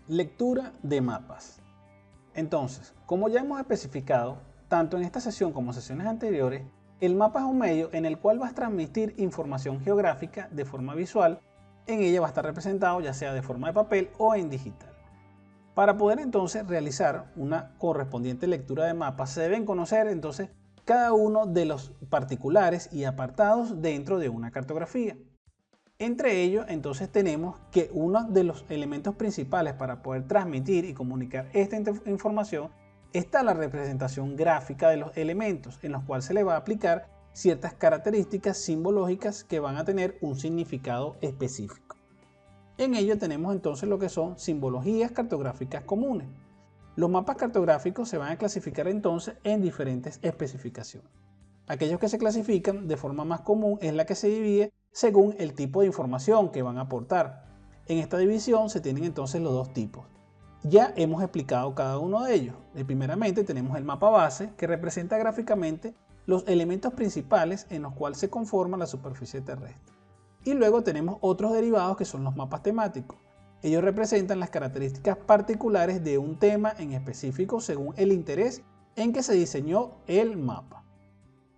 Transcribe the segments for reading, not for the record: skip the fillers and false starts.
Lectura de mapas. Entonces, como ya hemos especificado, tanto en esta sesión como en sesiones anteriores, el mapa es un medio en el cual vas a transmitir información geográfica de forma visual. En ella va a estar representado ya sea de forma de papel o en digital. Para poder entonces realizar una correspondiente lectura de mapas, se deben conocer entonces cada uno de los particulares y apartados dentro de una cartografía. Entre ellos, entonces tenemos que uno de los elementos principales para poder transmitir y comunicar esta información está la representación gráfica de los elementos, en los cuales se le va a aplicar ciertas características simbológicas que van a tener un significado específico. En ello tenemos entonces lo que son simbologías cartográficas comunes. Los mapas cartográficos se van a clasificar entonces en diferentes especificaciones. Aquellos que se clasifican de forma más común es la que se divide según el tipo de información que van a aportar. En esta división se tienen entonces los dos tipos. Ya hemos explicado cada uno de ellos. Primeramente tenemos el mapa base, que representa gráficamente los elementos principales en los cuales se conforma la superficie terrestre. Y luego tenemos otros derivados que son los mapas temáticos. Ellos representan las características particulares de un tema en específico según el interés en que se diseñó el mapa.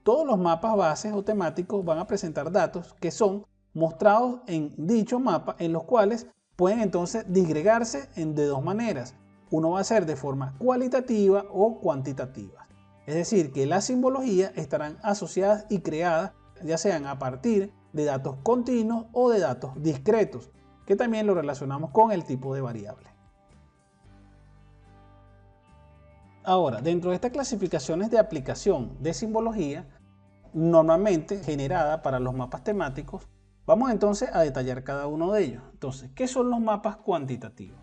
Todos los mapas bases o temáticos van a presentar datos que son mostrados en dicho mapa, en los cuales pueden entonces disgregarse de dos maneras. Uno va a ser de forma cualitativa o cuantitativa. Es decir, que las simbologías estarán asociadas y creadas ya sean a partir de datos continuos o de datos discretos, que también lo relacionamos con el tipo de variable. Ahora, dentro de estas clasificaciones de aplicación de simbología, normalmente generada para los mapas temáticos, vamos entonces a detallar cada uno de ellos. Entonces, ¿qué son los mapas cuantitativos?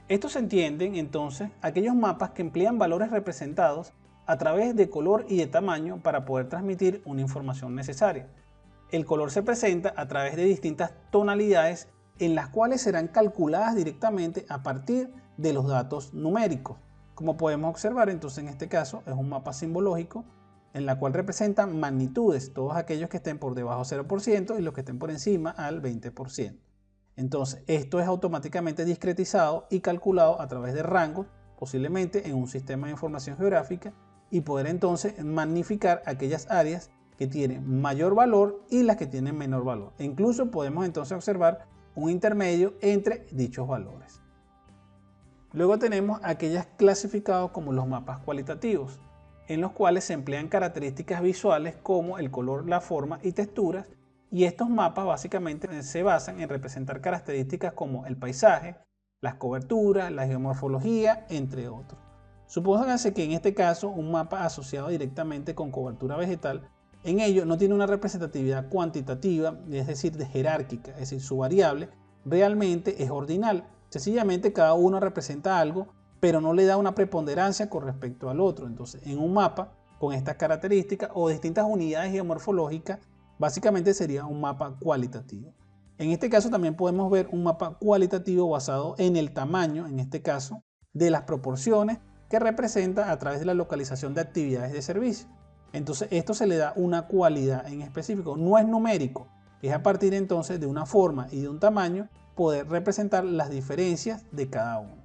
Estos se entienden entonces aquellos mapas que emplean valores representados a través de color y de tamaño para poder transmitir una información necesaria. El color se presenta a través de distintas tonalidades en las cuales serán calculadas directamente a partir de los datos numéricos. Como podemos observar, entonces en este caso es un mapa simbológico en la cual representan magnitudes, todos aquellos que estén por debajo del 0% y los que estén por encima al 20%. Entonces, esto es automáticamente discretizado y calculado a través de rangos, posiblemente en un sistema de información geográfica, y poder entonces magnificar aquellas áreas que tienen mayor valor y las que tienen menor valor. E incluso podemos entonces observar un intermedio entre dichos valores. Luego tenemos aquellas clasificadas como los mapas cualitativos, en los cuales se emplean características visuales como el color, la forma y texturas, y estos mapas básicamente se basan en representar características como el paisaje, las coberturas, la geomorfología, entre otros. Supóngase que en este caso un mapa asociado directamente con cobertura vegetal, en ello no tiene una representatividad cuantitativa, es decir, de jerárquica, es decir, su variable realmente es ordinal. Sencillamente cada uno representa algo, pero no le da una preponderancia con respecto al otro. Entonces, en un mapa con estas características o distintas unidades geomorfológicas, básicamente sería un mapa cualitativo. En este caso también podemos ver un mapa cualitativo basado en el tamaño, en este caso, de las proporciones que representa a través de la localización de actividades de servicio. Entonces, esto se le da una cualidad en específico, no es numérico, es a partir entonces de una forma y de un tamaño poder representar las diferencias de cada uno.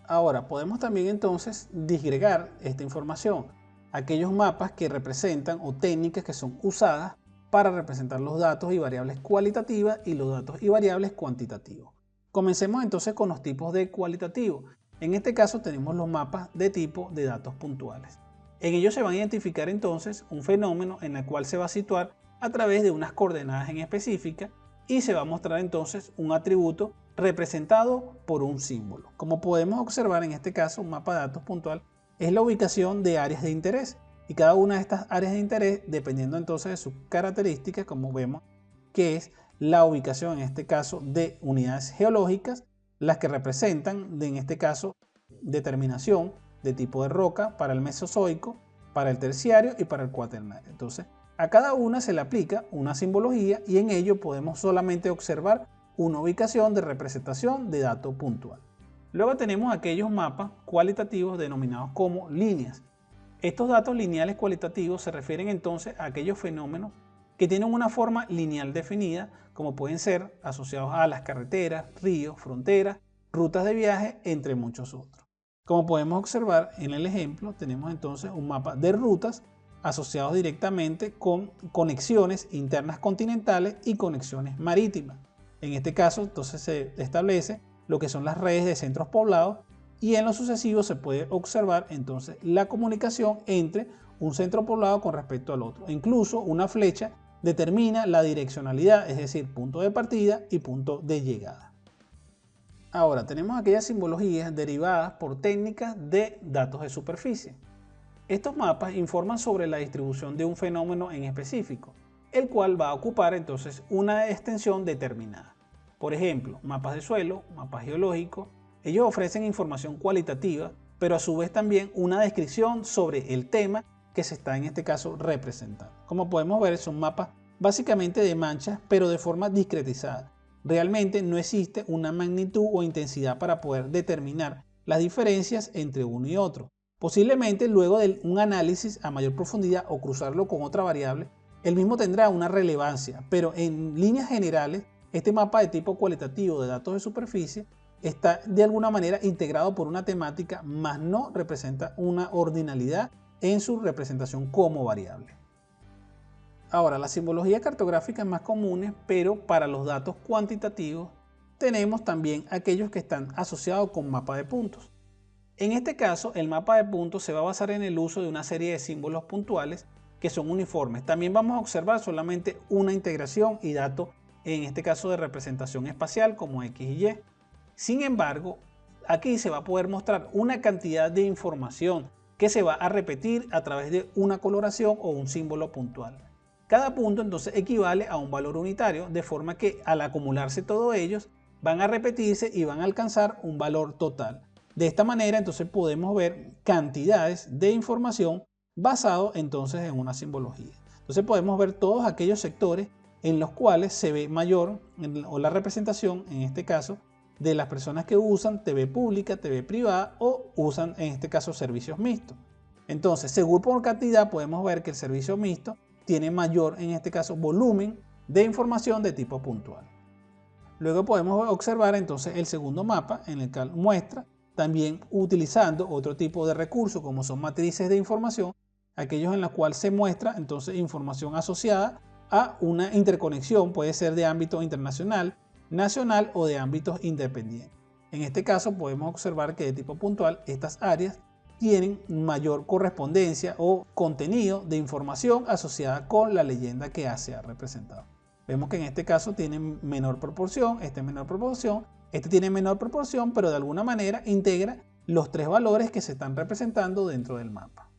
Ahora, podemos también entonces disgregar esta información, aquellos mapas que representan o técnicas que son usadas para representar los datos y variables cualitativas y los datos y variables cuantitativos. Comencemos entonces con los tipos de cualitativo. En este caso tenemos los mapas de tipo de datos puntuales. En ellos se van a identificar entonces un fenómeno en el cual se va a situar a través de unas coordenadas en específica y se va a mostrar entonces un atributo representado por un símbolo. Como podemos observar en este caso, un mapa de datos puntual es la ubicación de áreas de interés y cada una de estas áreas de interés, dependiendo entonces de sus características, como vemos que es la ubicación en este caso de unidades geológicas, las que representan en este caso determinación de tipo de roca para el Mesozoico, para el Terciario y para el Cuaternario. Entonces, a cada una se le aplica una simbología y en ello podemos solamente observar una ubicación de representación de dato puntual. Luego tenemos aquellos mapas cualitativos denominados como líneas. Estos datos lineales cualitativos se refieren entonces a aquellos fenómenos que tienen una forma lineal definida, como pueden ser asociados a las carreteras, ríos, fronteras, rutas de viaje, entre muchos otros. Como podemos observar en el ejemplo, tenemos entonces un mapa de rutas asociados directamente con conexiones internas continentales y conexiones marítimas. En este caso, entonces se establece lo que son las redes de centros poblados y en lo sucesivo se puede observar entonces la comunicación entre un centro poblado con respecto al otro. Incluso una flecha determina la direccionalidad, es decir, punto de partida y punto de llegada. Ahora, tenemos aquellas simbologías derivadas por técnicas de datos de superficie. Estos mapas informan sobre la distribución de un fenómeno en específico, el cual va a ocupar entonces una extensión determinada. Por ejemplo, mapas de suelo, mapas geológicos, ellos ofrecen información cualitativa, pero a su vez también una descripción sobre el tema que se está en este caso representando. Como podemos ver, son mapas básicamente de manchas, pero de forma discretizada. Realmente no existe una magnitud o intensidad para poder determinar las diferencias entre uno y otro. Posiblemente luego de un análisis a mayor profundidad o cruzarlo con otra variable, el mismo tendrá una relevancia, pero en líneas generales, este mapa de tipo cualitativo de datos de superficie está de alguna manera integrado por una temática, más no representa una ordinalidad en su representación como variable. Ahora, las simbologías cartográficas más comunes, pero para los datos cuantitativos, tenemos también aquellos que están asociados con mapa de puntos. En este caso, el mapa de puntos se va a basar en el uso de una serie de símbolos puntuales que son uniformes. También vamos a observar solamente una integración y datos, en este caso de representación espacial como X y Y. Sin embargo, aquí se va a poder mostrar una cantidad de información que se va a repetir a través de una coloración o un símbolo puntual. Cada punto entonces equivale a un valor unitario, de forma que al acumularse todos ellos van a repetirse y van a alcanzar un valor total. De esta manera entonces podemos ver cantidades de información basado entonces en una simbología. Entonces podemos ver todos aquellos sectores en los cuales se ve mayor o la representación, en este caso, de las personas que usan TV pública, TV privada o usan en este caso servicios mixtos. Entonces, según por cantidad podemos ver que el servicio mixto tiene mayor, en este caso, volumen de información de tipo puntual. Luego podemos observar entonces el segundo mapa en el que muestra también utilizando otro tipo de recursos como son matrices de información, aquellos en los cuales se muestra entonces información asociada a una interconexión, puede ser de ámbito internacional, nacional o de ámbitos independientes. En este caso podemos observar que de tipo puntual estas áreas tienen mayor correspondencia o contenido de información asociada con la leyenda que se ha representado. Vemos que en este caso tiene menor proporción, menor proporción, tiene menor proporción, pero de alguna manera integra los tres valores que se están representando dentro del mapa.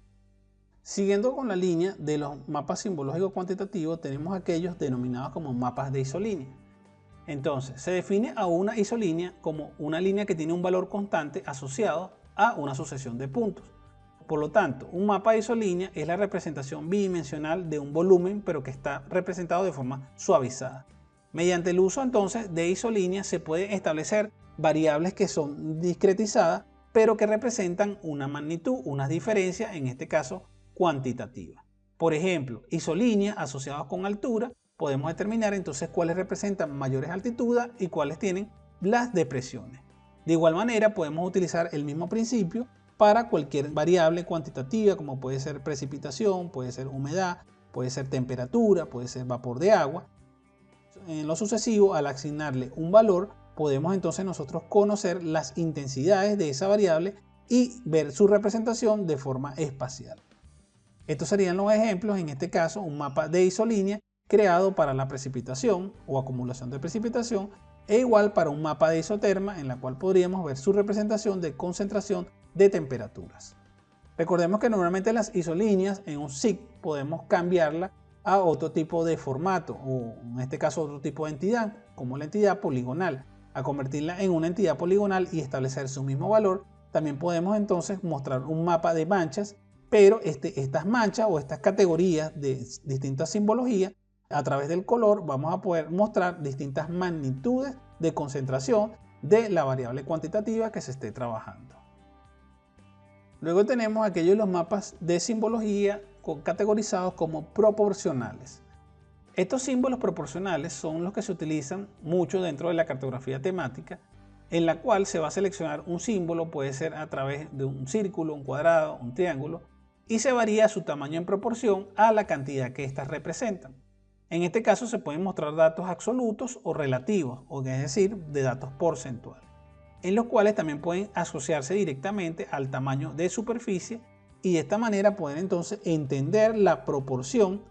Siguiendo con la línea de los mapas simbológicos cuantitativos, tenemos aquellos denominados como mapas de isolínea. Entonces, se define a una isolínea como una línea que tiene un valor constante asociado a una sucesión de puntos. Por lo tanto, un mapa de isolínea es la representación bidimensional de un volumen, pero que está representado de forma suavizada. Mediante el uso entonces de isolíneas se pueden establecer variables que son discretizadas, pero que representan una magnitud, unas diferencias, en este caso cuantitativa. Por ejemplo, isolíneas asociadas con altura, podemos determinar entonces cuáles representan mayores altitudes y cuáles tienen las depresiones. De igual manera, podemos utilizar el mismo principio para cualquier variable cuantitativa, como puede ser precipitación, puede ser humedad, puede ser temperatura, puede ser vapor de agua. En lo sucesivo, al asignarle un valor, podemos entonces nosotros conocer las intensidades de esa variable y ver su representación de forma espacial. Estos serían los ejemplos, en este caso, un mapa de isolínea creado para la precipitación o acumulación de precipitación, e igual para un mapa de isoterma en la cual podríamos ver su representación de concentración de temperaturas. Recordemos que normalmente las isolíneas en un SIG podemos cambiarla a otro tipo de formato o en este caso otro tipo de entidad como la entidad poligonal. A convertirla en una entidad poligonal y establecer su mismo valor, también podemos entonces mostrar un mapa de manchas, pero estas manchas o estas categorías de distintas simbologías, a través del color vamos a poder mostrar distintas magnitudes de concentración de la variable cuantitativa que se esté trabajando. Luego tenemos aquellos los mapas de simbología categorizados como proporcionales. Estos símbolos proporcionales son los que se utilizan mucho dentro de la cartografía temática, en la cual se va a seleccionar un símbolo, puede ser a través de un círculo, un cuadrado, un triángulo, y se varía su tamaño en proporción a la cantidad que éstas representan. En este caso se pueden mostrar datos absolutos o relativos, es decir, de datos porcentuales, en los cuales también pueden asociarse directamente al tamaño de superficie y de esta manera poder entonces entender la proporción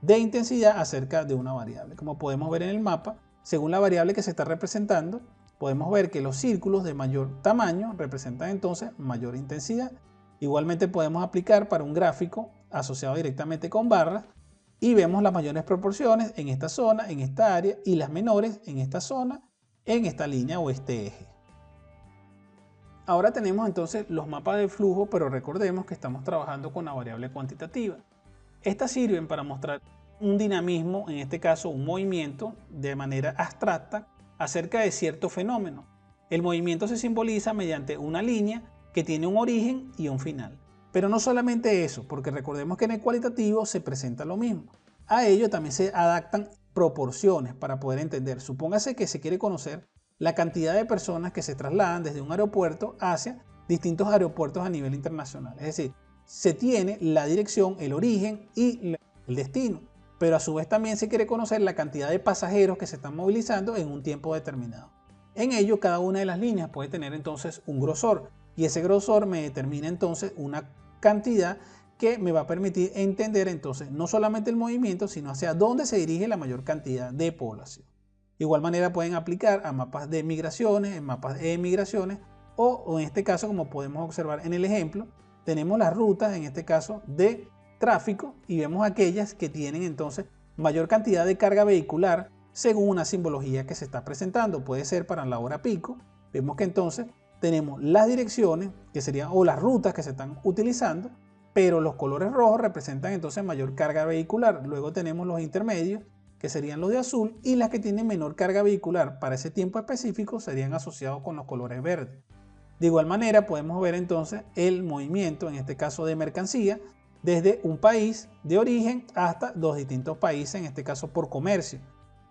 de intensidad acerca de una variable. Como podemos ver en el mapa, según la variable que se está representando, podemos ver que los círculos de mayor tamaño representan entonces mayor intensidad. Igualmente podemos aplicar para un gráfico asociado directamente con barras y vemos las mayores proporciones en esta zona, en esta área, y las menores en esta zona, en esta línea o este eje. Ahora tenemos entonces los mapas de flujo, pero recordemos que estamos trabajando con la variable cuantitativa. Estas sirven para mostrar un dinamismo, en este caso un movimiento, de manera abstracta acerca de cierto fenómeno. El movimiento se simboliza mediante una línea que tiene un origen y un final. Pero no solamente eso, porque recordemos que en el cualitativo se presenta lo mismo. A ello también se adaptan proporciones para poder entender. Supóngase que se quiere conocer la cantidad de personas que se trasladan desde un aeropuerto hacia distintos aeropuertos a nivel internacional. Es decir, se tiene la dirección, el origen y el destino, pero a su vez también se quiere conocer la cantidad de pasajeros que se están movilizando en un tiempo determinado. En ello, cada una de las líneas puede tener entonces un grosor y ese grosor me determina entonces una cantidad que me va a permitir entender entonces no solamente el movimiento, sino hacia dónde se dirige la mayor cantidad de población. De igual manera pueden aplicar a mapas de migraciones, en mapas de emigraciones o en este caso, como podemos observar en el ejemplo, tenemos las rutas, en este caso, de tráfico y vemos aquellas que tienen entonces mayor cantidad de carga vehicular según una simbología que se está presentando. Puede ser para la hora pico. Vemos que entonces tenemos las direcciones que serían o las rutas que se están utilizando, pero los colores rojos representan entonces mayor carga vehicular. Luego tenemos los intermedios que serían los de azul y las que tienen menor carga vehicular para ese tiempo específico serían asociados con los colores verdes. De igual manera podemos ver entonces el movimiento, en este caso de mercancía, desde un país de origen hasta dos distintos países, en este caso por comercio.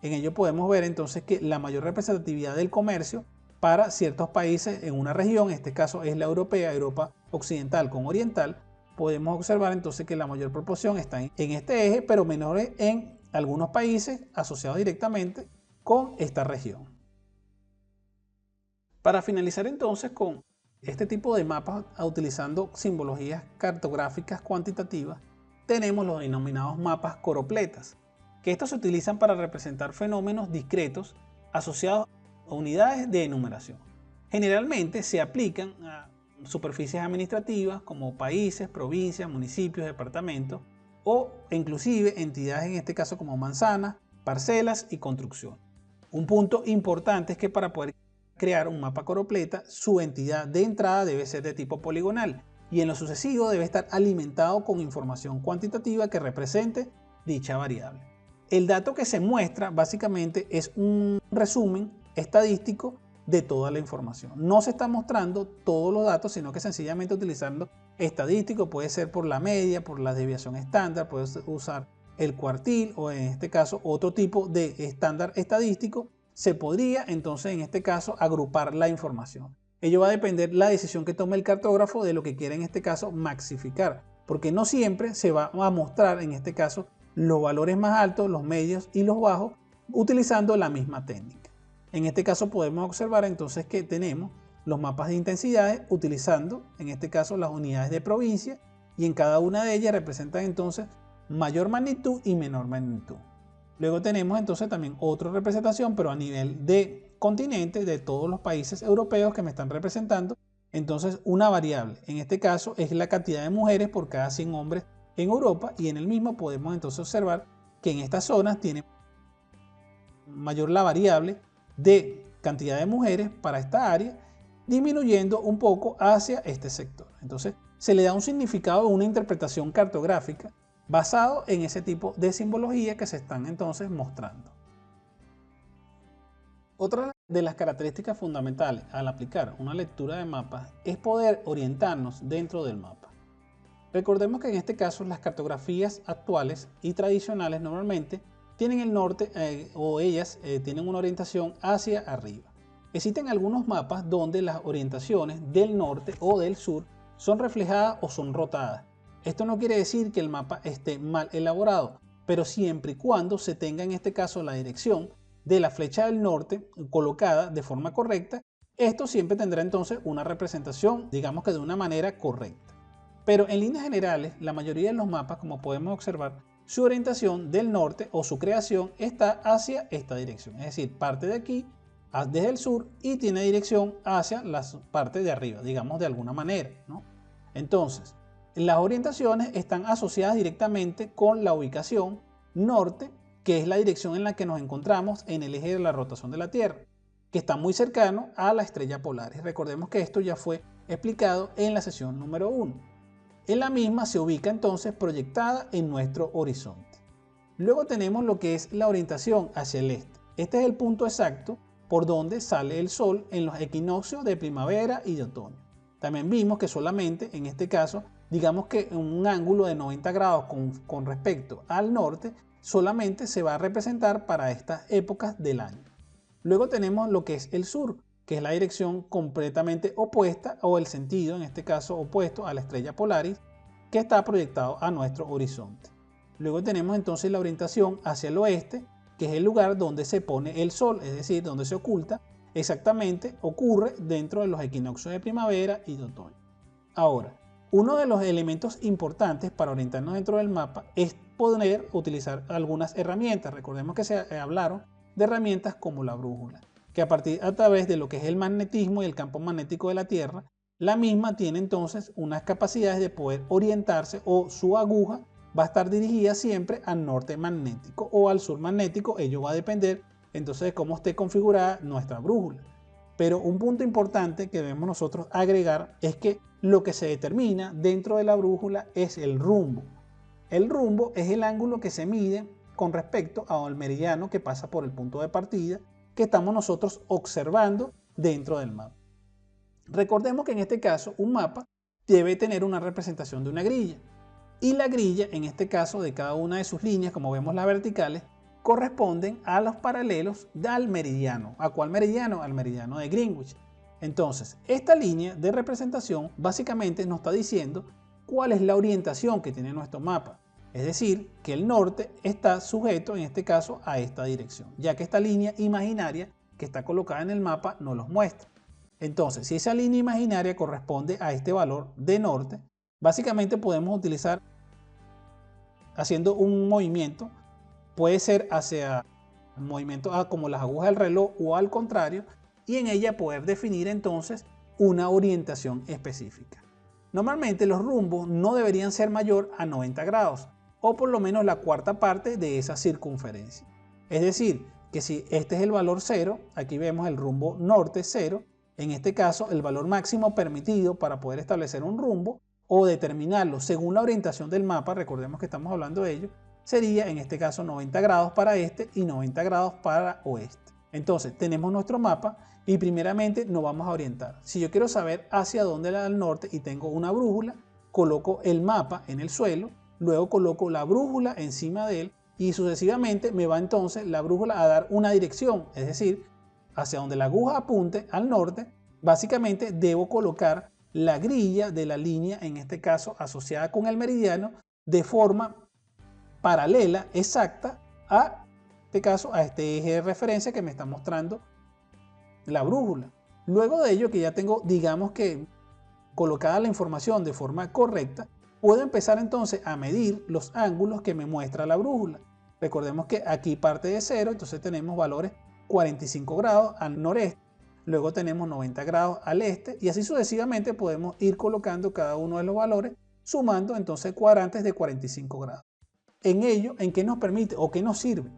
En ello podemos ver entonces que la mayor representatividad del comercio para ciertos países en una región, en este caso es la europea, Europa occidental con oriental, podemos observar entonces que la mayor proporción está en este eje, pero menor en algunos países asociados directamente con esta región. Para finalizar entonces con este tipo de mapas utilizando simbologías cartográficas cuantitativas, tenemos los denominados mapas coropletas, que estos se utilizan para representar fenómenos discretos asociados a unidades de enumeración. Generalmente se aplican a superficies administrativas como países, provincias, municipios, departamentos o inclusive entidades en este caso como manzanas, parcelas y construcción. Un punto importante es que para poder crear un mapa coropleta, su entidad de entrada debe ser de tipo poligonal y en lo sucesivo debe estar alimentado con información cuantitativa que represente dicha variable. El dato que se muestra básicamente es un resumen estadístico de toda la información. No se está mostrando todos los datos, sino que sencillamente utilizando estadístico, puede ser por la media, por la desviación estándar, puedes usar el cuartil o en este caso otro tipo de estándar estadístico. Se podría entonces en este caso agrupar la información. Ello va a depender la decisión que tome el cartógrafo de lo que quiera en este caso maxificar, porque no siempre se va a mostrar en este caso los valores más altos, los medios y los bajos utilizando la misma técnica. En este caso podemos observar entonces que tenemos los mapas de intensidades utilizando en este caso las unidades de provincia y en cada una de ellas representan entonces mayor magnitud y menor magnitud. Luego tenemos entonces también otra representación, pero a nivel de continente, de todos los países europeos que me están representando. Entonces una variable, en este caso es la cantidad de mujeres por cada 100 hombres en Europa y en el mismo podemos entonces observar que en estas zonas tiene mayor la variable de cantidad de mujeres para esta área, disminuyendo un poco hacia este sector. Entonces se le da un significado, una interpretación cartográfica basado en ese tipo de simbología que se están entonces mostrando. Otra de las características fundamentales al aplicar una lectura de mapas es poder orientarnos dentro del mapa. Recordemos que en este caso las cartografías actuales y tradicionales normalmente tienen el norte o ellas tienen una orientación hacia arriba. Existen algunos mapas donde las orientaciones del norte o del sur son reflejadas o son rotadas. Esto no quiere decir que el mapa esté mal elaborado, pero siempre y cuando se tenga en este caso la dirección de la flecha del norte colocada de forma correcta, esto siempre tendrá entonces una representación, digamos que de una manera correcta. Pero en líneas generales, la mayoría de los mapas, como podemos observar, su orientación del norte o su creación está hacia esta dirección. Es decir, parte de aquí desde el sur y tiene dirección hacia la parte de arriba, digamos de alguna manera, ¿no? Entonces, las orientaciones están asociadas directamente con la ubicación norte, que es la dirección en la que nos encontramos en el eje de la rotación de la Tierra, que está muy cercano a la estrella polar. Y recordemos que esto ya fue explicado en la sesión número 1. En la misma se ubica entonces proyectada en nuestro horizonte. Luego tenemos lo que es la orientación hacia el este. Este es el punto exacto por donde sale el sol en los equinoccios de primavera y de otoño. También vimos que solamente en este caso, digamos que un ángulo de 90 grados con respecto al norte, solamente se va a representar para estas épocas del año. Luego tenemos lo que es el sur, que es la dirección completamente opuesta o el sentido, en este caso opuesto a la estrella Polaris, que está proyectado a nuestro horizonte. Luego tenemos entonces la orientación hacia el oeste, que es el lugar donde se pone el sol, es decir, donde se oculta, exactamente ocurre dentro de los equinoccios de primavera y de otoño. Ahora, uno de los elementos importantes para orientarnos dentro del mapa es poder utilizar algunas herramientas. Recordemos que se hablaron de herramientas como la brújula, que a través de lo que es el magnetismo y el campo magnético de la Tierra, la misma tiene entonces unas capacidades de poder orientarse, o su aguja va a estar dirigida siempre al norte magnético o al sur magnético. Ello va a depender entonces de cómo esté configurada nuestra brújula. Pero un punto importante que debemos nosotros agregar es que lo que se determina dentro de la brújula es el rumbo. El rumbo es el ángulo que se mide con respecto al meridiano que pasa por el punto de partida que estamos nosotros observando dentro del mapa. Recordemos que en este caso un mapa debe tener una representación de una grilla, y la grilla, en este caso, de cada una de sus líneas, como vemos las verticales, corresponden a los paralelos del meridiano. ¿A cuál meridiano? Al meridiano de Greenwich. Entonces, esta línea de representación básicamente nos está diciendo cuál es la orientación que tiene nuestro mapa. Es decir, que el norte está sujeto, en este caso, a esta dirección, ya que esta línea imaginaria que está colocada en el mapa nos los muestra. Entonces, si esa línea imaginaria corresponde a este valor de norte, básicamente podemos utilizar, haciendo un movimiento, puede ser hacia un movimiento como las agujas del reloj o al contrario, y en ella poder definir entonces una orientación específica. Normalmente los rumbos no deberían ser mayor a 90 grados, o por lo menos la cuarta parte de esa circunferencia. Es decir, que si este es el valor 0, aquí vemos el rumbo norte 0, en este caso el valor máximo permitido para poder establecer un rumbo o determinarlo según la orientación del mapa, recordemos que estamos hablando de ello, sería en este caso 90 grados para este y 90 grados para oeste. Entonces tenemos nuestro mapa y primeramente nos vamos a orientar. Si yo quiero saber hacia dónde va el norte y tengo una brújula, coloco el mapa en el suelo, luego coloco la brújula encima de él y sucesivamente me va entonces la brújula a dar una dirección, es decir, hacia donde la aguja apunte al norte, básicamente debo colocar la grilla de la línea, en este caso asociada con el meridiano, de forma paralela, exacta, a este caso, a este eje de referencia que me está mostrando la brújula. Luego de ello, que ya tengo, digamos que colocada la información de forma correcta, puedo empezar entonces a medir los ángulos que me muestra la brújula. Recordemos que aquí parte de 0, entonces tenemos valores 45 grados al noreste, luego tenemos 90 grados al este y así sucesivamente podemos ir colocando cada uno de los valores, sumando entonces cuadrantes de 45 grados. En ello, ¿en qué nos permite o qué nos sirve?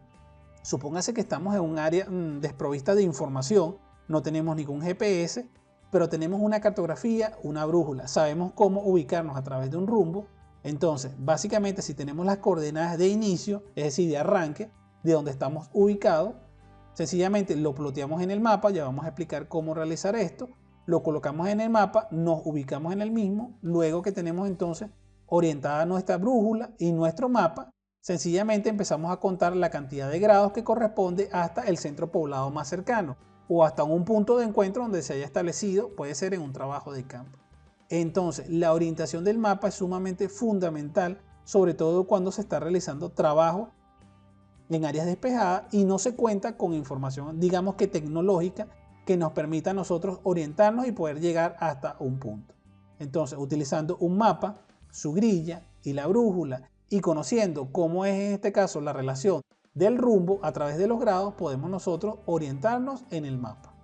Supóngase que estamos en un área desprovista de información, no tenemos ningún GPS, pero tenemos una cartografía, una brújula, sabemos cómo ubicarnos a través de un rumbo. Entonces, básicamente, si tenemos las coordenadas de inicio, es decir, de arranque, de donde estamos ubicados, sencillamente lo ploteamos en el mapa, ya vamos a explicar cómo realizar esto, lo colocamos en el mapa, nos ubicamos en el mismo, luego que tenemos entonces orientada a nuestra brújula y nuestro mapa, sencillamente empezamos a contar la cantidad de grados que corresponde hasta el centro poblado más cercano o hasta un punto de encuentro donde se haya establecido, puede ser en un trabajo de campo. Entonces, la orientación del mapa es sumamente fundamental, sobre todo cuando se está realizando trabajo en áreas despejadas y no se cuenta con información, digamos que tecnológica, que nos permita a nosotros orientarnos y poder llegar hasta un punto. Entonces, utilizando un mapa, su grilla y la brújula y conociendo cómo es en este caso la relación del rumbo a través de los grados, podemos nosotros orientarnos en el mapa.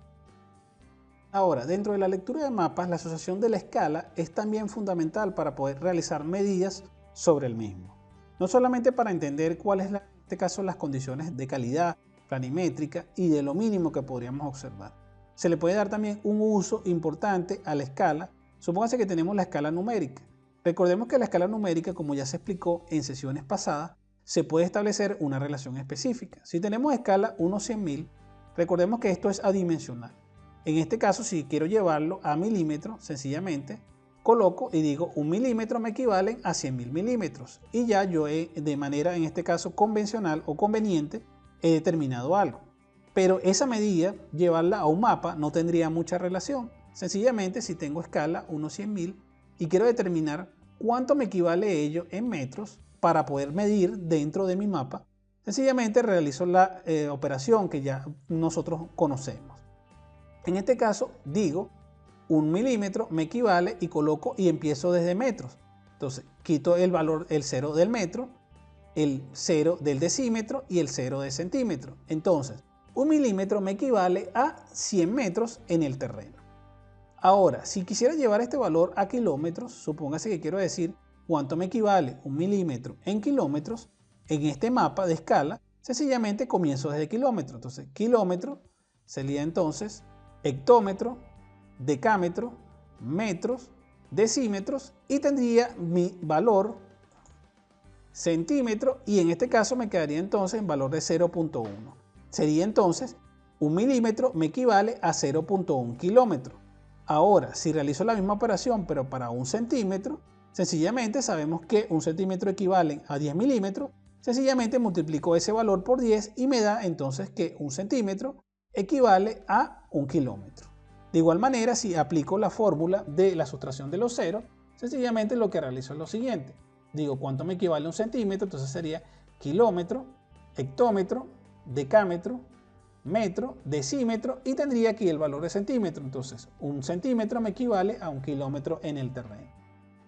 Ahora, dentro de la lectura de mapas, la asociación de la escala es también fundamental para poder realizar medidas sobre el mismo. No solamente para entender cuáles en este caso las condiciones de calidad planimétrica y de lo mínimo que podríamos observar. Se le puede dar también un uso importante a la escala. Supóngase que tenemos la escala numérica. Recordemos que la escala numérica, como ya se explicó en sesiones pasadas, se puede establecer una relación específica. Si tenemos escala 1/100.000, recordemos que esto es adimensional. En este caso, si quiero llevarlo a milímetros, sencillamente coloco y digo 1 milímetro me equivalen a 100.000 milímetros. Y ya yo de manera, en este caso, convencional o conveniente, he determinado algo. Pero esa medida, llevarla a un mapa, no tendría mucha relación. Sencillamente, si tengo escala 1/100.000 y quiero determinar cuánto me equivale ello en metros para poder medir dentro de mi mapa, sencillamente realizo la operación que ya nosotros conocemos. En este caso, digo 1 milímetro me equivale y coloco y empiezo desde metros. Entonces, quito el valor, el 0 del metro, el 0 del decímetro y el 0 del centímetro. Entonces, 1 milímetro me equivale a 100 metros en el terreno. Ahora, si quisiera llevar este valor a kilómetros, supóngase que quiero decir cuánto me equivale 1 milímetro en kilómetros, en este mapa de escala, sencillamente comienzo desde kilómetro. Entonces, kilómetro sería entonces hectómetro, decámetro, metros, decímetros y tendría mi valor centímetro y en este caso me quedaría entonces en valor de 0.1. Sería entonces 1 milímetro me equivale a 0.1 kilómetro. Ahora, si realizo la misma operación pero para 1 centímetro, sencillamente sabemos que 1 centímetro equivale a 10 milímetros, sencillamente multiplico ese valor por 10 y me da entonces que 1 centímetro equivale a 1 kilómetro. De igual manera, si aplico la fórmula de la sustracción de los ceros, sencillamente lo que realizo es lo siguiente. Digo cuánto me equivale a 1 centímetro, entonces sería kilómetro, hectómetro, decámetro, metro, decímetro y tendría aquí el valor de centímetro. Entonces, 1 centímetro me equivale a 1 kilómetro en el terreno.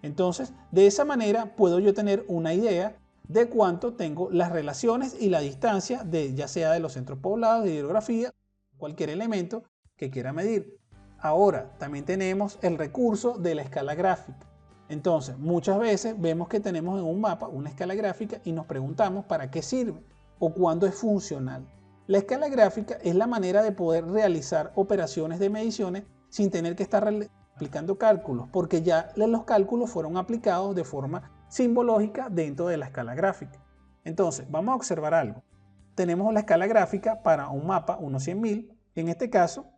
Entonces, de esa manera puedo yo tener una idea de cuánto tengo las relaciones y la distancia de ya sea de los centros poblados, de hidrografía, cualquier elemento que quiera medir. Ahora, también tenemos el recurso de la escala gráfica. Entonces, muchas veces vemos que tenemos en un mapa una escala gráfica y nos preguntamos para qué sirve o cuándo es funcional. La escala gráfica es la manera de poder realizar operaciones de mediciones sin tener que estar aplicando cálculos, porque ya los cálculos fueron aplicados de forma simbológica dentro de la escala gráfica. Entonces, vamos a observar algo. Tenemos la escala gráfica para un mapa 1/100.000. En este caso,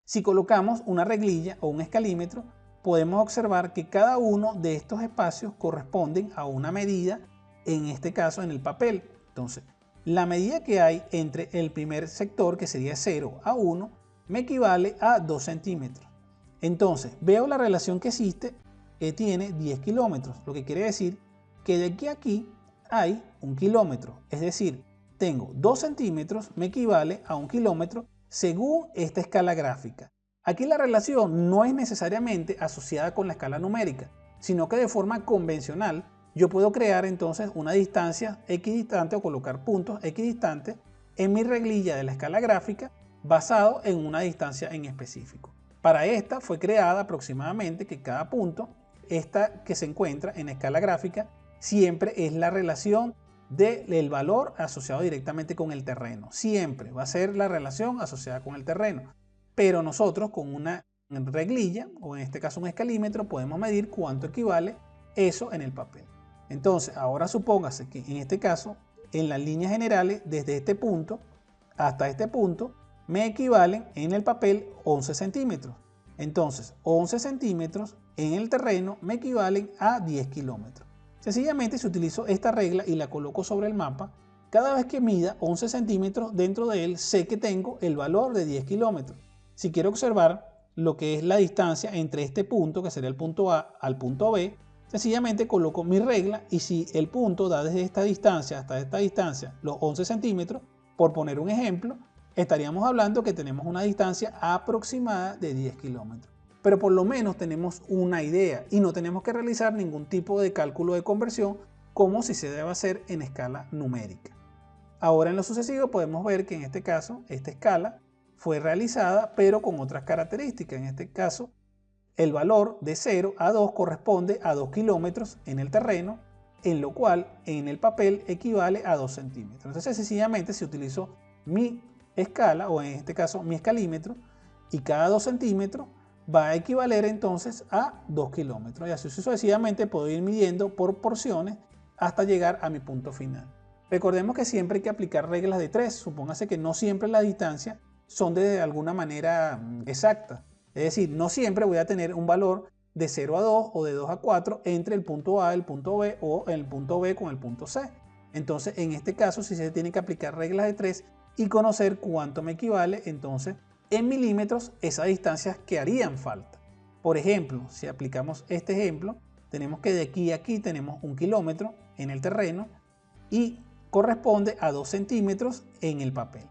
si colocamos una reglilla o un escalímetro, podemos observar que cada uno de estos espacios corresponden a una medida, en este caso en el papel. Entonces, la medida que hay entre el primer sector, que sería 0 a 1, me equivale a 2 centímetros. Entonces, veo la relación que existe, que tiene 10 kilómetros, lo que quiere decir que de aquí a aquí hay 1 kilómetro. Es decir, tengo 2 centímetros, me equivale a 1 kilómetro, según esta escala gráfica. Aquí la relación no es necesariamente asociada con la escala numérica, sino que de forma convencional yo puedo crear entonces una distancia equidistante o colocar puntos equidistantes en mi reglilla de la escala gráfica basado en una distancia en específico. Para esta fue creada aproximadamente que cada punto, esta que se encuentra en la escala gráfica, siempre es la relación del valor asociado directamente con el terreno. Siempre va a ser la relación asociada con el terreno. Pero nosotros con una reglilla, o en este caso un escalímetro, podemos medir cuánto equivale eso en el papel. Entonces, ahora supóngase que en este caso, en las líneas generales, desde este punto hasta este punto, me equivalen en el papel 11 centímetros. Entonces, 11 centímetros en el terreno me equivalen a 10 kilómetros. Sencillamente, si utilizo esta regla y la coloco sobre el mapa, cada vez que mida 11 centímetros dentro de él, sé que tengo el valor de 10 kilómetros. Si quiero observar lo que es la distancia entre este punto, que sería el punto A, al punto B, sencillamente coloco mi regla y si el punto da desde esta distancia hasta esta distancia los 11 centímetros, por poner un ejemplo, estaríamos hablando que tenemos una distancia aproximada de 10 kilómetros. Pero por lo menos tenemos una idea y no tenemos que realizar ningún tipo de cálculo de conversión como si se debe hacer en escala numérica. Ahora en lo sucesivo podemos ver que en este caso esta escala fue realizada pero con otras características. En este caso el valor de 0 a 2 corresponde a 2 kilómetros en el terreno, en lo cual en el papel equivale a 2 centímetros. Entonces sencillamente si utilizo mi escala o en este caso mi escalímetro y cada 2 centímetros va a equivaler entonces a 2 kilómetros y así sucesivamente puedo ir midiendo por porciones hasta llegar a mi punto final. Recordemos que siempre hay que aplicar reglas de 3, supóngase que no siempre las distancias son de alguna manera exacta, es decir, no siempre voy a tener un valor de 0 a 2 o de 2 a 4 entre el punto A, el punto B o el punto B con el punto C. Entonces en este caso sí se tiene que aplicar reglas de 3 y conocer cuánto me equivale entonces en milímetros esas distancias que harían falta. Por ejemplo, si aplicamos este ejemplo, tenemos que de aquí a aquí tenemos 1 kilómetro en el terreno y corresponde a 2 centímetros en el papel.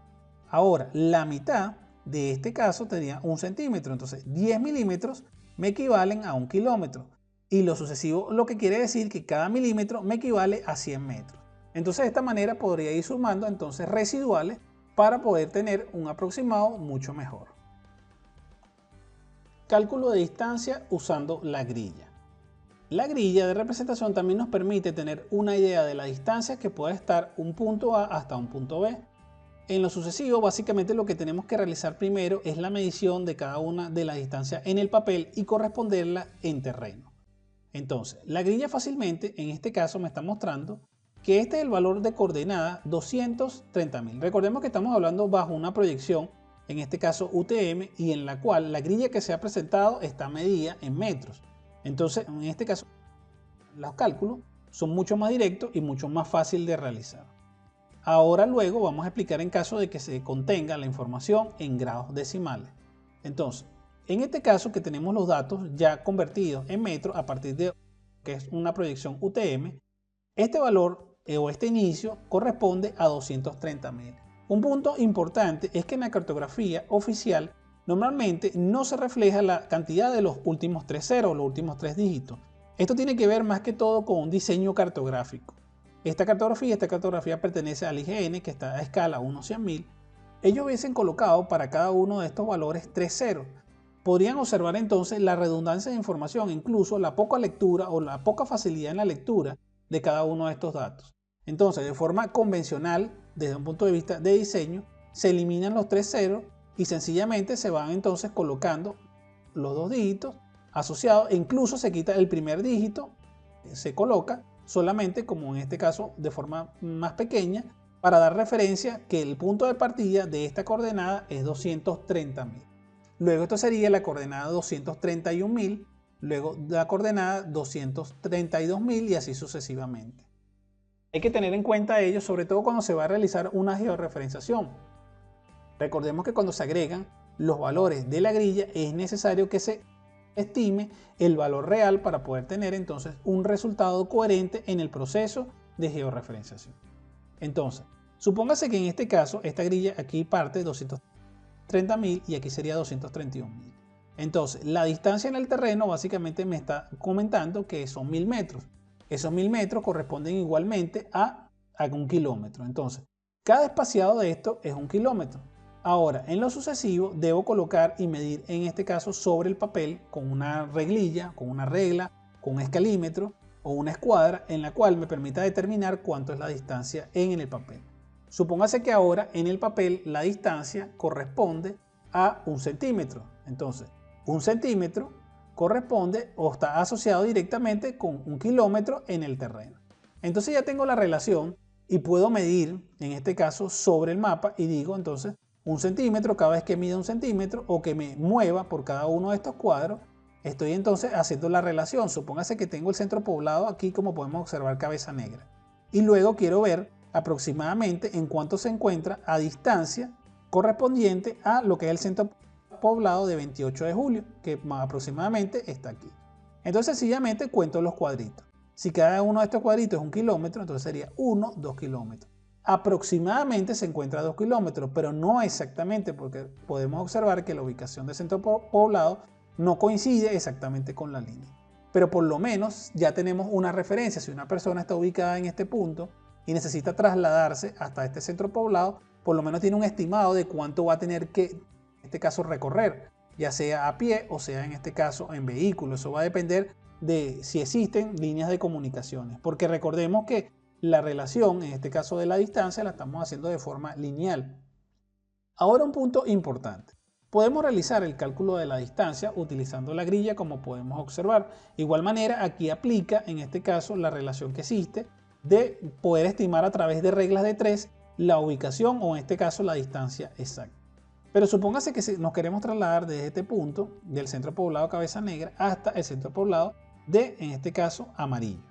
Ahora, la mitad de este caso tenía 1 centímetro, entonces 10 milímetros me equivalen a 1 kilómetro. Y lo sucesivo, lo que quiere decir que cada milímetro me equivale a 100 metros. Entonces de esta manera podría ir sumando entonces residuales para poder tener un aproximado mucho mejor. Cálculo de distancia usando la grilla. La grilla de representación también nos permite tener una idea de la distancia que puede estar un punto A hasta un punto B. En lo sucesivo, básicamente lo que tenemos que realizar primero es la medición de cada una de las distancias en el papel y corresponderla en terreno. Entonces, la grilla fácilmente, en este caso, me está mostrando que este es el valor de coordenada 230.000. Recordemos que estamos hablando bajo una proyección, en este caso UTM, y en la cual la grilla que se ha presentado está medida en metros. Entonces, en este caso, los cálculos son mucho más directos y mucho más fácil de realizar. Ahora luego vamos a explicar en caso de que se contenga la información en grados decimales. Entonces, en este caso que tenemos los datos ya convertidos en metros a partir de que es una proyección UTM, este valor o este inicio corresponde a 230.000. Un punto importante es que en la cartografía oficial normalmente no se refleja la cantidad de los últimos 3 ceros, los últimos 3 dígitos. Esto tiene que ver más que todo con un diseño cartográfico. Esta cartografía pertenece al IGN, que está a escala 1/100.000. Ellos hubiesen colocado para cada uno de estos valores 3 ceros. Podrían observar entonces la redundancia de información, incluso la poca lectura o la poca facilidad en la lectura de cada uno de estos datos. Entonces, de forma convencional, desde un punto de vista de diseño, se eliminan los 3 ceros y sencillamente se van entonces colocando los 2 dígitos asociados e incluso se quita el primer dígito, se coloca solamente, como en este caso, de forma más pequeña, para dar referencia que el punto de partida de esta coordenada es 230.000. Luego esto sería la coordenada 231.000, luego la coordenada 232.000 y así sucesivamente. Hay que tener en cuenta ello, sobre todo cuando se va a realizar una georreferenciación. Recordemos que cuando se agregan los valores de la grilla es necesario que se estime el valor real para poder tener entonces un resultado coherente en el proceso de georreferenciación. Entonces, supóngase que en este caso esta grilla aquí parte 230.000 y aquí sería 231.000. Entonces, la distancia en el terreno básicamente me está comentando que son 1000 metros. Esos 1000 metros corresponden igualmente a 1 kilómetro. Entonces, cada espaciado de esto es 1 kilómetro. Ahora, en lo sucesivo, debo colocar y medir, en este caso, sobre el papel con una reglilla, con una regla, con un escalímetro o una escuadra en la cual me permita determinar cuánto es la distancia en el papel. Supóngase que ahora en el papel la distancia corresponde a 1 centímetro. Entonces, 1 centímetro corresponde o está asociado directamente con 1 kilómetro en el terreno. Entonces ya tengo la relación y puedo medir, en este caso, sobre el mapa y digo entonces 1 centímetro cada vez que mida 1 centímetro o que me mueva por cada uno de estos cuadros estoy entonces haciendo la relación. Supóngase que tengo el centro poblado aquí, como podemos observar, Cabeza Negra. Y luego quiero ver aproximadamente en cuánto se encuentra a distancia correspondiente a lo que es el centro poblado de 28 de julio, que aproximadamente está aquí. Entonces sencillamente cuento los cuadritos. Si cada uno de estos cuadritos es 1 kilómetro, entonces sería 1, 2 kilómetros. Aproximadamente se encuentra a 2 kilómetros, pero no exactamente, porque podemos observar que la ubicación del centro poblado no coincide exactamente con la línea. Pero por lo menos ya tenemos una referencia. Si una persona está ubicada en este punto y necesita trasladarse hasta este centro poblado, por lo menos tiene un estimado de cuánto va a tener que, en este caso, recorrer, ya sea a pie o sea en este caso en vehículo. Eso va a depender de si existen líneas de comunicaciones, porque recordemos que la relación, en este caso de la distancia, la estamos haciendo de forma lineal. Ahora un punto importante. Podemos realizar el cálculo de la distancia utilizando la grilla, como podemos observar. De igual manera, aquí aplica en este caso la relación que existe de poder estimar a través de reglas de 3 la ubicación o en este caso la distancia exacta. Pero supóngase que nos queremos trasladar desde este punto del centro poblado Cabeza Negra hasta el centro poblado de, en este caso, Amarillo.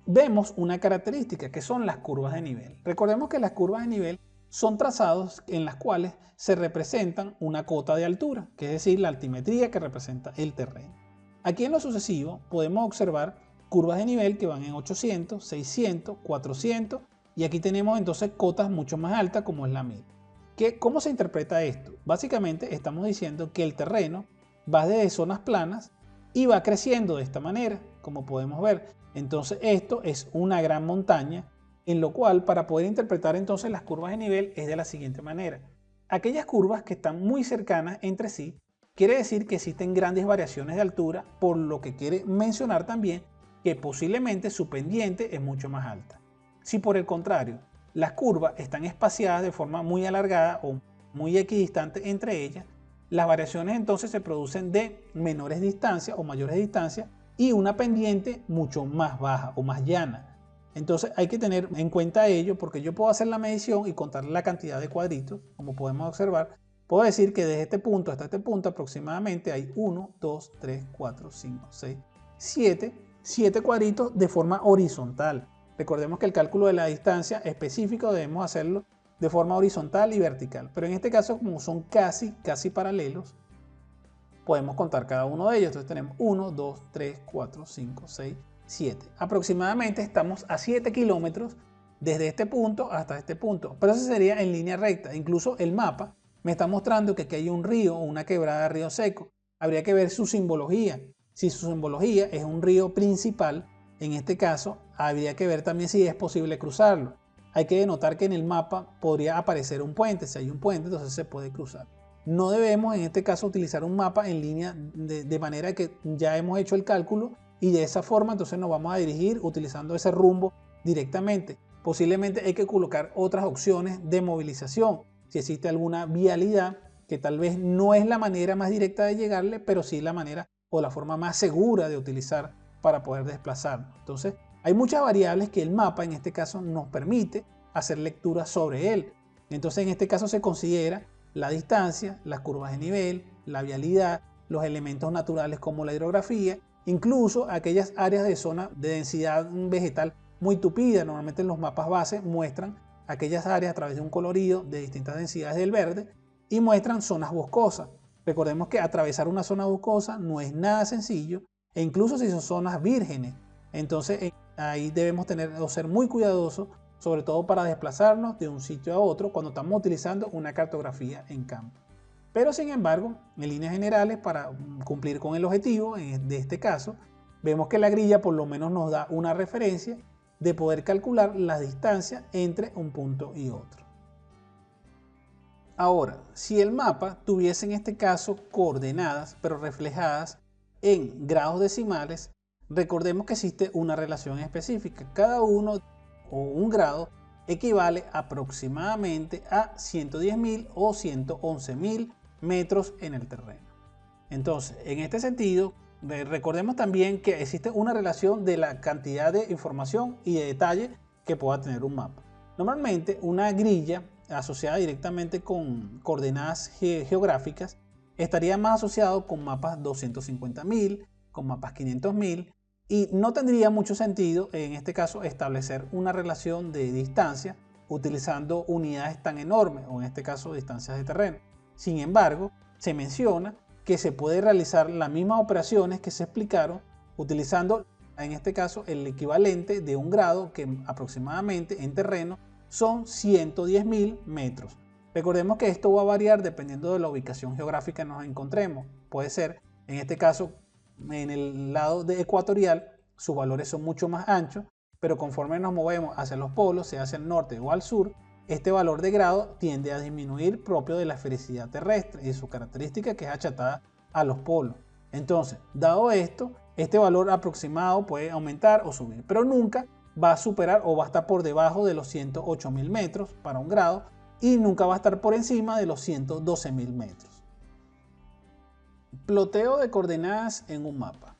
Vemos una característica que son las curvas de nivel. Recordemos que las curvas de nivel son trazados en las cuales se representan una cota de altura, que es decir, la altimetría que representa el terreno. Aquí en lo sucesivo podemos observar curvas de nivel que van en 800, 600, 400 y aquí tenemos entonces cotas mucho más altas como es la 1000. ¿Cómo se interpreta esto? Básicamente estamos diciendo que el terreno va desde zonas planas y va creciendo de esta manera, como podemos ver. Entonces esto es una gran montaña, en lo cual para poder interpretar entonces las curvas de nivel es de la siguiente manera. Aquellas curvas que están muy cercanas entre sí, quiere decir que existen grandes variaciones de altura, por lo que quiere mencionar también que posiblemente su pendiente es mucho más alta. Si por el contrario, las curvas están espaciadas de forma muy alargada o muy equidistante entre ellas, las variaciones entonces se producen de menores distancias o mayores distancias y una pendiente mucho más baja o más llana. Entonces hay que tener en cuenta ello porque yo puedo hacer la medición y contar la cantidad de cuadritos, como podemos observar. Puedo decir que desde este punto hasta este punto aproximadamente hay 1, 2, 3, 4, 5, 6, 7 cuadritos de forma horizontal. Recordemos que el cálculo de la distancia específico debemos hacerlo de forma horizontal y vertical, pero en este caso como son casi paralelos, podemos contar cada uno de ellos. Entonces tenemos 1, 2, 3, 4, 5, 6, 7. Aproximadamente estamos a 7 kilómetros desde este punto hasta este punto, pero eso sería en línea recta. Incluso el mapa me está mostrando que aquí hay un río o una quebrada de río seco. Habría que ver su simbología. Si su simbología es un río principal, en este caso habría que ver también si es posible cruzarlo. Hay que denotar que en el mapa podría aparecer un puente. Si hay un puente, entonces se puede cruzar. No debemos en este caso utilizar un mapa en línea de manera que ya hemos hecho el cálculo y de esa forma entonces nos vamos a dirigir utilizando ese rumbo directamente. Posiblemente hay que colocar otras opciones de movilización. Si existe alguna vialidad que tal vez no es la manera más directa de llegarle, pero sí la manera o la forma más segura de utilizar para poder desplazarnos. Entonces hay muchas variables que el mapa en este caso nos permite hacer lectura sobre él. Entonces en este caso se considera la distancia, las curvas de nivel, la vialidad, los elementos naturales como la hidrografía, incluso aquellas áreas de zona de densidad vegetal muy tupida. Normalmente en los mapas base muestran aquellas áreas a través de un colorido de distintas densidades del verde y muestran zonas boscosas. Recordemos que atravesar una zona boscosa no es nada sencillo e incluso si son zonas vírgenes. Entonces ahí debemos ser muy cuidadosos, sobre todo para desplazarnos de un sitio a otro cuando estamos utilizando una cartografía en campo. Pero sin embargo, en líneas generales, para cumplir con el objetivo de este caso, vemos que la grilla por lo menos nos da una referencia de poder calcular la distancia entre un punto y otro. Ahora, si el mapa tuviese en este caso coordenadas, pero reflejadas en grados decimales, recordemos que existe una relación específica. Cada uno o un grado equivale aproximadamente a 110.000 o 111.000 metros en el terreno. Entonces, en este sentido, recordemos también que existe una relación de la cantidad de información y de detalle que pueda tener un mapa. Normalmente, una grilla asociada directamente con coordenadas geográficas estaría más asociado con mapas 250.000, con mapas 500.000, y no tendría mucho sentido en este caso establecer una relación de distancia utilizando unidades tan enormes, o en este caso distancias de terreno. Sin embargo, se menciona que se puede realizar las mismas operaciones que se explicaron utilizando en este caso el equivalente de un grado, que aproximadamente en terreno son 110.000 metros. Recordemos que esto va a variar dependiendo de la ubicación geográfica que nos encontremos. Puede ser, en este caso, en el lado ecuatorial, sus valores son mucho más anchos, pero conforme nos movemos hacia los polos, sea hacia el norte o al sur, este valor de grado tiende a disminuir propio de la esfericidad terrestre y su característica, que es achatada a los polos. Entonces, dado esto, este valor aproximado puede aumentar o subir, pero nunca va a superar o va a estar por debajo de los 108.000 metros para un grado, y nunca va a estar por encima de los 112.000 metros. Ploteo de coordenadas en un mapa.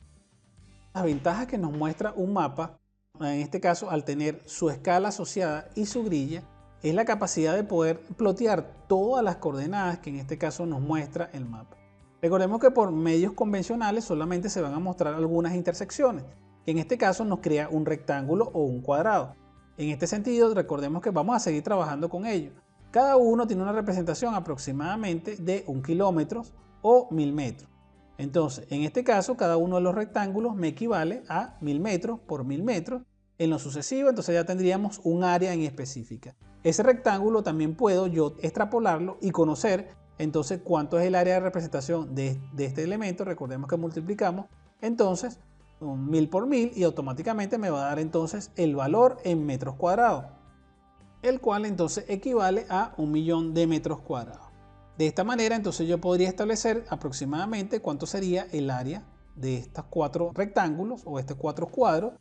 Las ventajas que nos muestra un mapa, en este caso al tener su escala asociada y su grilla, es la capacidad de poder plotear todas las coordenadas que en este caso nos muestra el mapa. Recordemos que por medios convencionales solamente se van a mostrar algunas intersecciones, que en este caso nos crea un rectángulo o un cuadrado. En este sentido, recordemos que vamos a seguir trabajando con ello. Cada uno tiene una representación aproximadamente de 1 kilómetro o 1000 metros. Entonces, en este caso, cada uno de los rectángulos me equivale a 1000 metros por 1000 metros. En lo sucesivo, entonces ya tendríamos un área en específica. Ese rectángulo también puedo yo extrapolarlo y conocer entonces cuánto es el área de representación de este elemento. Recordemos que multiplicamos entonces 1000 por 1000 y automáticamente me va a dar entonces el valor en metros cuadrados, el cual entonces equivale a 1.000.000 de metros cuadrados. De esta manera entonces yo podría establecer aproximadamente cuánto sería el área de estos 4 rectángulos o estos 4 cuadros.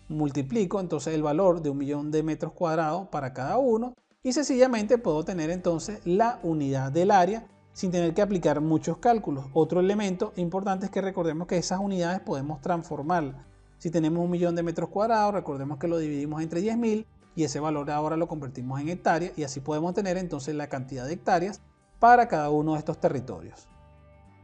Multiplico entonces el valor de 1.000.000 de metros cuadrados para cada uno y sencillamente puedo tener entonces la unidad del área sin tener que aplicar muchos cálculos. Otro elemento importante es que recordemos que esas unidades podemos transformarlas. Si tenemos 1.000.000 de metros cuadrados, recordemos que lo dividimos entre 10.000 y ese valor ahora lo convertimos en hectáreas, y así podemos tener entonces la cantidad de hectáreas para cada uno de estos territorios.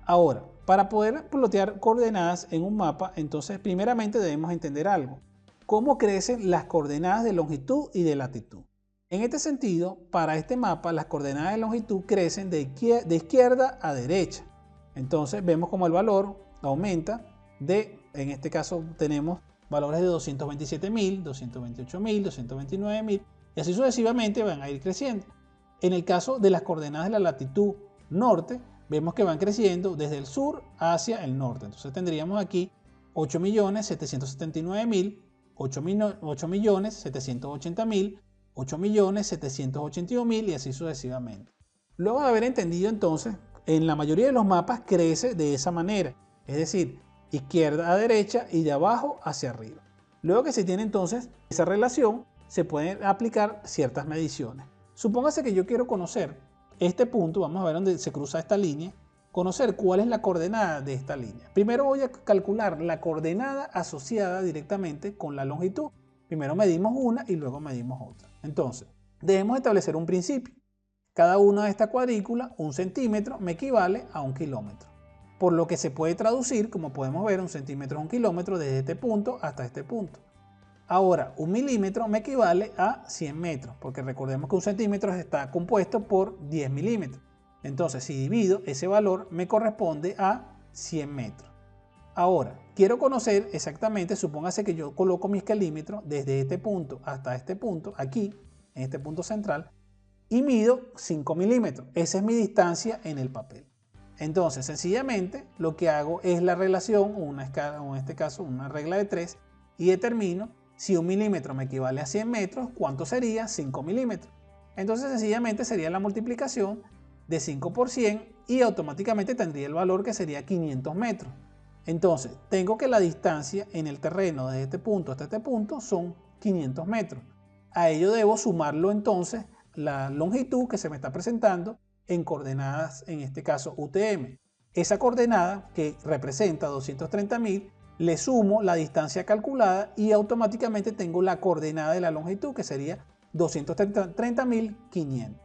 Ahora, para poder plotear coordenadas en un mapa, entonces primeramente debemos entender algo: cómo crecen las coordenadas de longitud y de latitud. En este sentido, para este mapa, las coordenadas de longitud crecen de izquierda a derecha. Entonces vemos como el valor aumenta en este caso tenemos valores de 227.000, 228.000, 229.000 y así sucesivamente van a ir creciendo. En el caso de las coordenadas de la latitud norte, vemos que van creciendo desde el sur hacia el norte. Entonces tendríamos aquí 8.779.000, 8.780.000, 8.782.000 y así sucesivamente. Luego de haber entendido entonces, en la mayoría de los mapas crece de esa manera, es decir, izquierda a derecha y de abajo hacia arriba. Luego que se tiene entonces esa relación, se pueden aplicar ciertas mediciones. Supóngase que yo quiero conocer este punto, vamos a ver dónde se cruza esta línea, conocer cuál es la coordenada de esta línea. Primero voy a calcular la coordenada asociada directamente con la longitud. Primero medimos una y luego medimos otra. Entonces, debemos establecer un principio. Cada una de estas cuadrículas, 1 centímetro, me equivale a 1 kilómetro. Por lo que se puede traducir, como podemos ver, 1 centímetro es 1 kilómetro desde este punto hasta este punto. Ahora, 1 milímetro me equivale a 100 metros, porque recordemos que 1 centímetro está compuesto por 10 milímetros. Entonces, si divido ese valor, me corresponde a 100 metros. Ahora, quiero conocer exactamente, supóngase que yo coloco mi escalímetro desde este punto hasta este punto, aquí, en este punto central, y mido 5 milímetros. Esa es mi distancia en el papel. Entonces, sencillamente, lo que hago es la relación, una escala, o en este caso una regla de 3, y determino si 1 milímetro me equivale a 100 metros, ¿cuánto sería 5 milímetros? Entonces, sencillamente sería la multiplicación de 5 por 100 y automáticamente tendría el valor que sería 500 metros. Entonces, tengo que la distancia en el terreno desde este punto hasta este punto son 500 metros. A ello debo sumarlo entonces la longitud que se me está presentando en coordenadas, en este caso UTM. Esa coordenada que representa 230.000, le sumo la distancia calculada y automáticamente tengo la coordenada de la longitud que sería 230.500.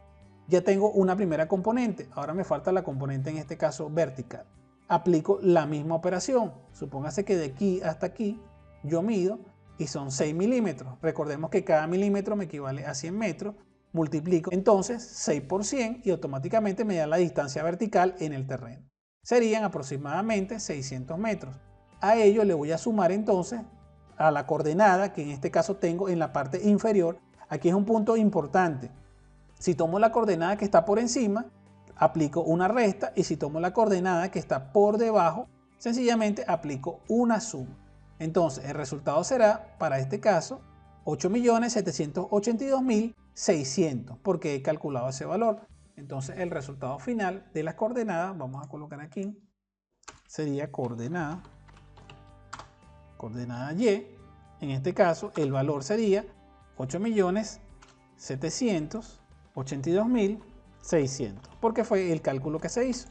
Ya tengo una primera componente, ahora me falta la componente en este caso vertical. Aplico la misma operación, supóngase que de aquí hasta aquí yo mido y son 6 milímetros. Recordemos que cada milímetro me equivale a 100 metros, multiplico entonces 6 por 100 y automáticamente me da la distancia vertical en el terreno. Serían aproximadamente 600 metros. A ello le voy a sumar entonces a la coordenada que en este caso tengo en la parte inferior. Aquí es un punto importante. Si tomo la coordenada que está por encima, aplico una resta, y si tomo la coordenada que está por debajo, sencillamente aplico una suma. Entonces el resultado será, para este caso, 8.782.600, porque he calculado ese valor. Entonces el resultado final de las coordenadas, vamos a colocar aquí, sería coordenada Y. En este caso el valor sería 8.782.600, porque fue el cálculo que se hizo.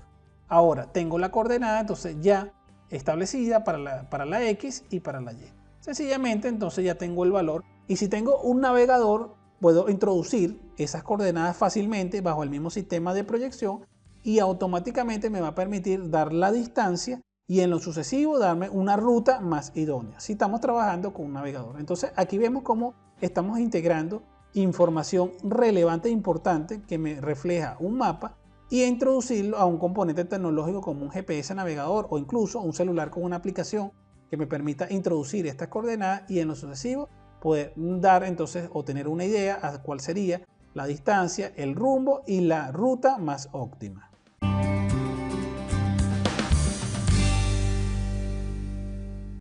Ahora tengo la coordenada entonces ya establecida para la X y para la Y. Sencillamente entonces ya tengo el valor, y si tengo un navegador puedo introducir esas coordenadas fácilmente bajo el mismo sistema de proyección y automáticamente me va a permitir dar la distancia y en lo sucesivo darme una ruta más idónea si estamos trabajando con un navegador. Entonces aquí vemos cómo estamos integrando información relevante e importante que me refleja un mapa y introducirlo a un componente tecnológico como un GPS navegador o incluso un celular con una aplicación que me permita introducir estas coordenadas y en lo sucesivo poder dar entonces o tener una idea a cuál sería la distancia, el rumbo y la ruta más óptima.